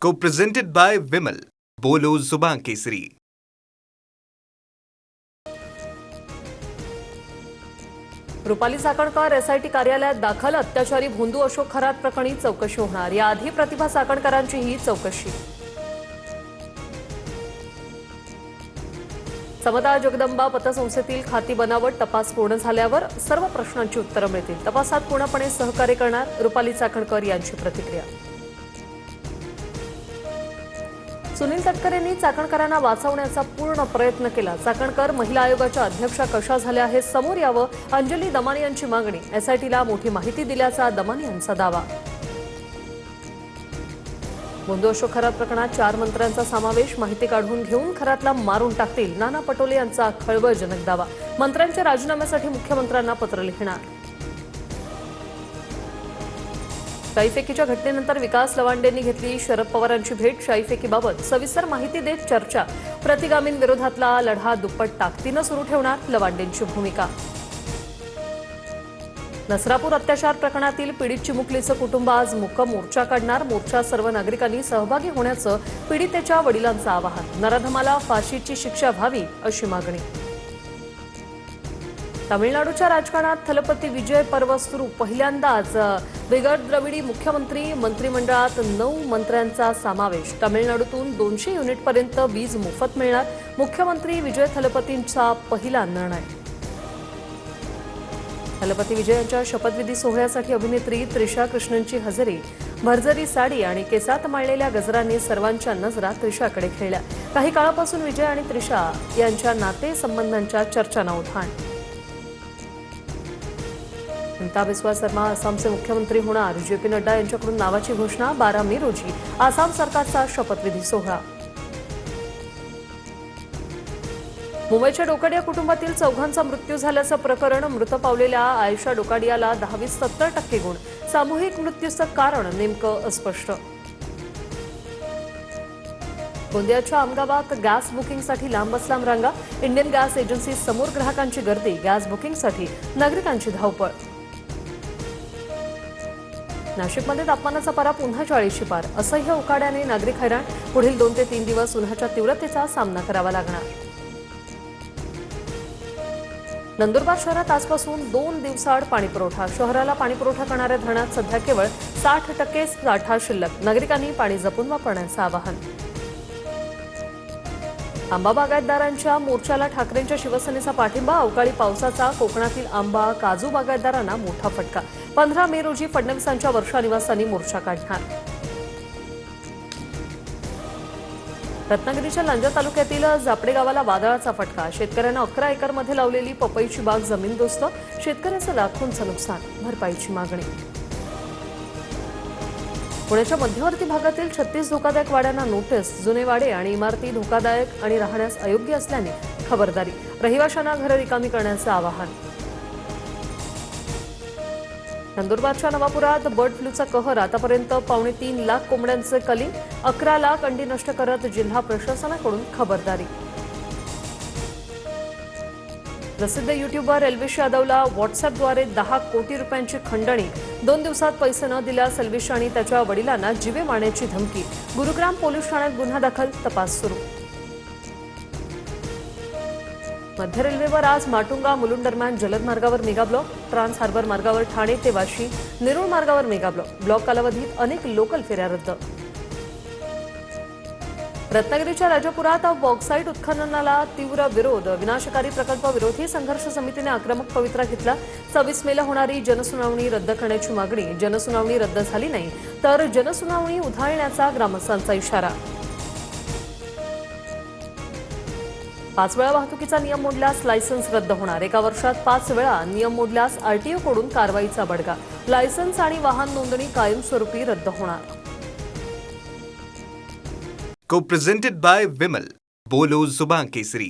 Co-presented by Vimal. बोलो जुबान केसरी. Rupali Chakankar SIT कार्यालयात दाखल. अत्याचारी भोंदू अशोक खरात प्रकरणी चौकशी होणार. याआधी प्रतिभा चाकणकरांची ही चौकशी. समता जगदंबा पतसंस्थेतील खाती बनावट तपास पूर्ण झाल्यावर सर्व प्रश्नांची उत्तरं मिळतील. तपासात पूर्णपणे सहकार्य करणार रुपाली चाकणकर यांची प्रतिक्रिया. सुनील तटकरेंनी चाकणकरांना वाचवण्याचा पूर्ण प्रयत्न केला. चाकणकर महिला आयोगाच्या अध्यक्षा कशा झाल्या हे समोर यावं, अंजली दमानी यांची मागणी. एसआयटीला मोठी माहिती दिल्याचा दमानी यांचा दावा. भोंदू अशोक खरात प्रकरणात 4 मंत्र्यांचा समावेश. माहिती काढून घेऊन खरातला मारून टाकतील. नाना पटोले यांचा खळबळजनक दावा. मंत्र्यांच्या राजीनाम्यासाठी मुख्यमंत्र्यांना पत्र लिहिणार. शाईफेकीच्या घटनेनंतर विकास लवांडेंनी घेतली शरद पवारांची भेट. शाईफेकीबाबत सविस्तर माहिती देत चर्चा. प्रतिगामींविरोधातला लढा दुप्पट ताकदीनं सुरू ठेवणार लवांडेंची भूमिका. नसरापूर अत्याचार प्रकरणातील पीडित चिमुकलीचं कुटुंब आज मूक मोर्चा काढणार. मोर्चात सर्व नागरिकांनी सहभागी होण्याचं पीडितेच्या वडिलांचं आवाहन. नराधमाला फाशीची शिक्षा व्हावी अशी मागणी. तामिळनाडूच्या राजकारणात थलपती विजय पर्व सुरू. पहिल्यांदाच बिगर द्रविडी मुख्यमंत्री. मंत्रिमंडळात 9 मंत्र्यांचा समावेश. तामिळनाडूतून 200 युनिटपर्यंत वीज मोफत मिळणार. मुख्यमंत्री विजय थलपतींचा पहिला निर्णय. थलपती विजय यांच्या शपथविधी सोहळ्यासाठी अभिनेत्री त्रिशा कृष्णनची हजेरी. भरजरी साडी आणि केसात माळलेल्या गजरांनी सर्वांच्या नजरा त्रिशाकडे खेळल्या. काही काळापासून विजय आणि त्रिशा यांच्या नातेसंबंधांच्या चर्चांना उधाण. हिमंता बिस्वा शर्मा आसामचे मुख्यमंत्री होणार. जेपी नड्डा यांच्याकडून नावाची घोषणा. 12 मे रोजी आसाम सरकारचा शपथविधी सोहळा. मुंबईच्या डोकाडिया कुटुंबातील 4घांचा मृत्यू झाल्याचं प्रकरण. मृत पावलेल्या आयशा डोकाडियाला 10वीत 70% गुण. सामूहिक मृत्यूचं कारण नेमकं अस्पष्ट. गोंदियाच्या आमगावात गॅस बुकिंगसाठी लांबच लांब रांगा. इंडियन गॅस एजन्सी समोर ग्राहकांची गर्दी. गॅस बुकिंगसाठी नागरिकांची धावपळ. नाशिकमध्ये तापमानाचा पारा पुन्हा 40ची पार. असह्य उकाड्याने नागरिक हैराण. पुढील 2 ते 3 दिवस उन्हाच्या तीव्रतेचा सामना करावा लागणार. नंदुरबार शहरात आजपासून 2 दिवसाआड पाणीपुरवठा. शहराला पाणीपुरवठा करणाऱ्या धरणात सध्या केवळ 60% साठा शिल्लक. नागरिकांनी पाणी जपून वापरण्याचं आवाहन. आंबा बागायतदारांच्या मोर्चाला ठाकरेंच्या शिवसेनेचा पाठिंबा. अवकाळी पावसाचा कोकणातील आंबा काजू बागायतदारांना मोठा फटका. 15 मे रोजी फडणवीसांच्या वर्षा निवासांनी मोर्चा काढणार. रत्नागिरीच्या लांजा तालुक्यातील जापडे गावाला वादळाचा फटका. शेतकऱ्यांना 11 एकरमध्ये लावलेली पपईची बाग जमीनदोस्त. शेतकऱ्याचं लाखोंचं नुकसान. भरपाईची मागणी. पुण्याच्या मध्यवर्ती भागातील 36 धोकादायक वाड्यांना नोटीस. जुने वाडे आणि इमारती धोकादायक आणि राहण्यास अयोग्य असल्याने खबरदारी. रहिवाशांना घरं रिकामी करण्याचं आवाहन. नंदुरबारच्या नवापुरात बर्ड फ्लूचा कहर. आतापर्यंत 3.25 लाख कोंबड्यांचे कलिंग. 11 लाख अंडी नष्ट करत जिल्हा प्रशासनाकडून खबरदारी. प्रसिद्ध युट्यूबर एल्विश यादवला व्हॉट्सअपद्वारे 10 कोटी रुपयांची खंडणी. 2 दिवसात पैसे न दिल्यास एल्विश आणि त्याच्या वडिलांना जीवे मारण्याची धमकी. गुरुग्राम पोलीस ठाण्यात गुन्हा दाखल. तपास सुरू. मध्य रेल्वेवर आज माटुंगा मुलुंड दरम्यान जलद मार्गावर मेगा ब्लॉक. ट्रान्स हार्बर मार्गावर ठाणे ते वाशी. नेरूळ मार्गावर मेगा ब्लॉक. ब्लॉक कालावधीत अनेक लोकल फेऱ्या रद्द. रत्नागिरीच्या राजापुरात बॉक्साईट उत्खननाला तीव्र विरोध. विनाशकारी प्रकल्प विरोधी संघर्ष समितीने आक्रमक पवित्रा घेतला. 26 मेला होणारी जनसुनावणी रद्द करण्याची मागणी. जनसुनावणी रद्द झाली नाही तर जनसुनावणी उधळण्याचा ग्रामस्थांचा इशारा. 5 वेळा वाहतुकीचा नियम मोडल्यास लायसन्स रद्द होणार. 1 वर्षात 5 वेळा नियम मोडल्यास आरटीओकडून कारवाईचा बडगा. लायसन्स आणि वाहन नोंदणी कायमस्वरूपी रद्द होणार. Co-presented by Vimal. बोलो जुबान केसरी.